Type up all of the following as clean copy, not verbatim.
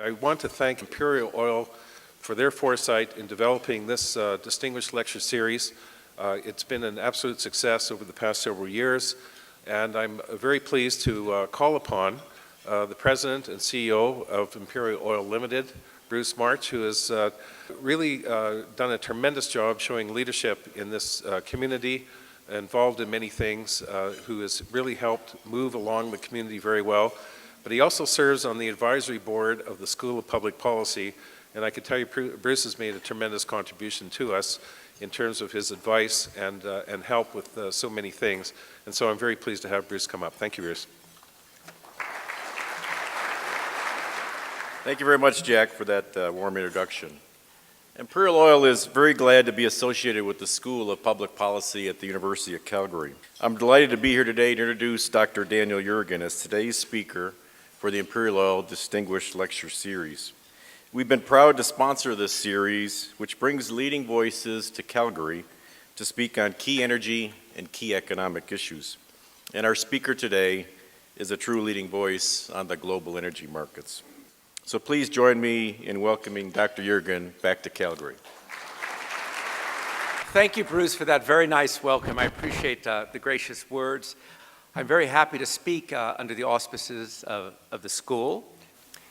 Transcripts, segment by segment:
I want to thank Imperial Oil for their foresight in developing this distinguished lecture series. It's been an absolute success over the past several years, and I'm very pleased to call upon the President and CEO of Imperial Oil Limited, Bruce March, who has really done a tremendous job showing leadership in this community, involved in many things, who has really helped move along the community very well. But he also serves on the advisory board of the School of Public Policy, and I can tell you Bruce has made a tremendous contribution to us in terms of his advice and help with so many things. And so I'm very pleased to have Bruce come up. Thank you, Bruce. Thank you very much, Jack, for that warm introduction. Imperial Oil is very glad to be associated with the School of Public Policy at the University of Calgary. I'm delighted to be here today to introduce Dr. Daniel Yergin as today's speaker for the Imperial Oil Distinguished Lecture Series. We've been proud to sponsor this series, which brings leading voices to Calgary to speak on key energy and key economic issues. And our speaker today is a true leading voice on the global energy markets. So please join me in welcoming Dr. Yergin back to Calgary. Thank you, Bruce, for that very nice welcome. I appreciate the gracious words. I'm very happy to speak under the auspices of the school.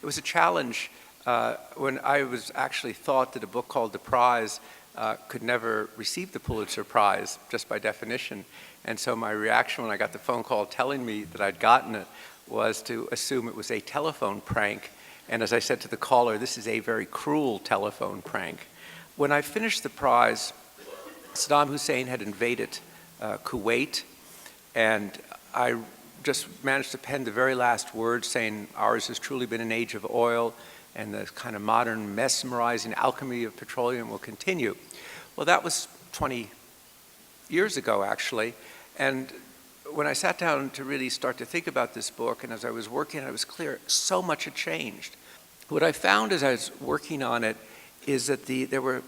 It was a challenge when I was actually thought that a book called The Prize could never receive the Pulitzer Prize, just by definition. And so my reaction when I got the phone call telling me that I'd gotten it was to assume it was a telephone prank. And as I said to the caller, this is a very cruel telephone prank. When I finished the prize, Saddam Hussein had invaded Kuwait, and I just managed to pen the very last word saying ours has truly been an age of oil and the kind of modern mesmerizing alchemy of petroleum will continue. Well, that was 20 years ago, actually. And when I sat down to really start to think about this book, and as I was working, it was clear so much had changed. What I found as I was working on it is that there were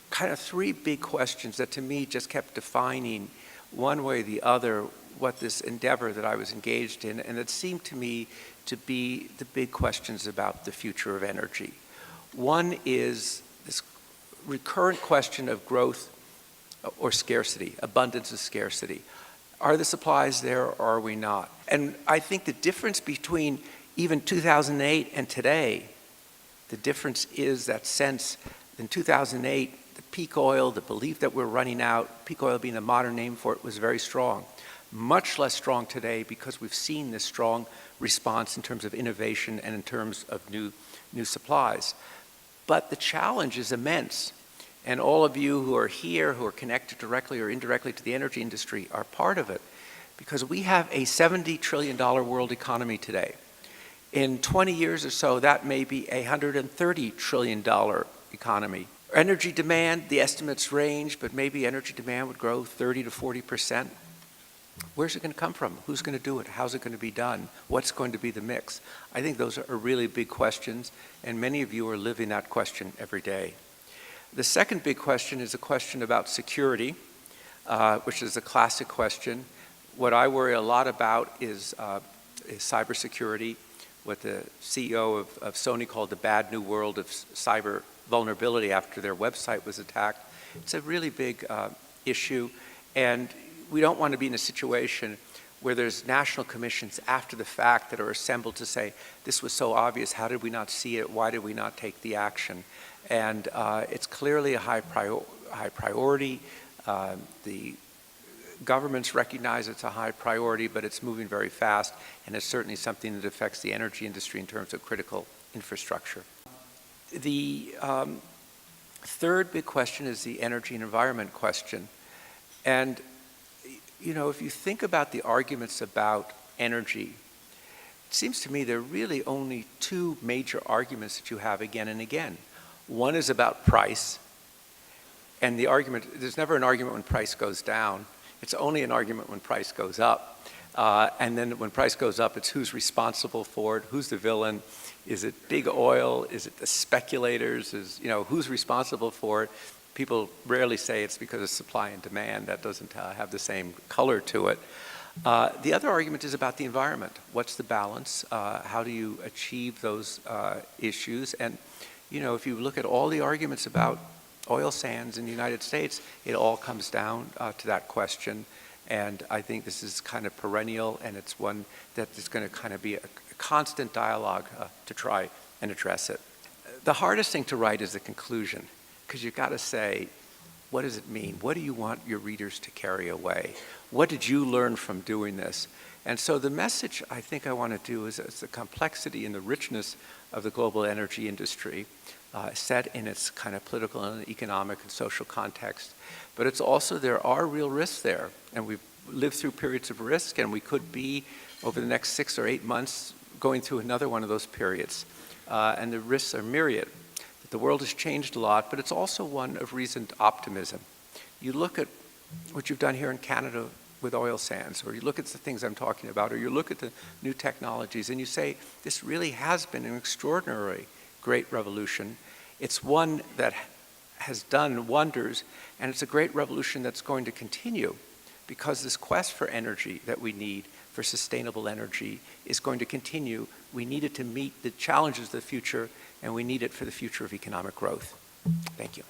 kind of three big questions that to me just kept defining one way or the other what this endeavor that I was engaged in, and it seemed to me to be the big questions about the future of energy. One is this recurrent question of growth or scarcity, abundance and scarcity. Are the supplies there or are we not? And I think the difference between even 2008 and today, the difference is that sense in 2008, the peak oil, the belief that we're running out, peak oil being a modern name for it, was very strong. Much less strong today because we've seen this strong response in terms of innovation and in terms of new supplies. But the challenge is immense. And all of you who are here, who are connected directly or indirectly to the energy industry, are part of it. Because we have a $70 trillion world economy today. In 20 years or so, that may be a $130 trillion economy. Energy demand, the estimates range, but maybe energy demand would grow 30 to 40%. Where's it going to come from? Who's going to do it? How's it going to be done? What's going to be the mix? I think those are really big questions, and many of you are living that question every day. The second big question is a question about security, which is a classic question. What I worry a lot about is cybersecurity, what the CEO of Sony called the bad new world of cyber vulnerability after their website was attacked. It's a really big issue, and we don't want to be in a situation where there's national commissions after the fact that are assembled to say, this was so obvious, how did we not see it, why did we not take the action? And it's clearly a high priority. The governments recognize it's a high priority, but it's moving very fast, and it's certainly something that affects the energy industry in terms of critical infrastructure. The third big question is the energy and environment question. And you know, if you think about the arguments about energy, it seems to me there are really only two major arguments that you have again and again. One is about price, and the argument, there's never an argument when price goes down. It's only an argument when price goes up. And then when price goes up, it's who's responsible for it, who's the villain, is it big oil, is it the speculators, who's responsible for it? People rarely say it's because of supply and demand. That doesn't have the same color to it. The other argument is about the environment. What's the balance? How do you achieve those issues? And, you know, if you look at all the arguments about oil sands in the United States, it all comes down to that question. And I think this is kind of perennial, and it's one that is going to kind of be a constant dialogue to try and address it. The hardest thing to write is the conclusion, because you've got to say, what does it mean? What do you want your readers to carry away? What did you learn from doing this? And so the message I think I want to do is the complexity and the richness of the global energy industry, set in its kind of political and economic and social context. But it's also, there are real risks there, and we've lived through periods of risk, and we could be, over the next 6 or 8 months, going through another one of those periods. And the risks are myriad. The world has changed a lot, but it's also one of reasoned optimism. You look at what you've done here in Canada with oil sands, or you look at the things I'm talking about, or you look at the new technologies, and you say, this really has been an extraordinary great revolution. It's one that has done wonders, and it's a great revolution that's going to continue, because this quest for energy that we need, for sustainable energy, is going to continue. We need it to meet the challenges of the future, and we need it for the future of economic growth. Thank you.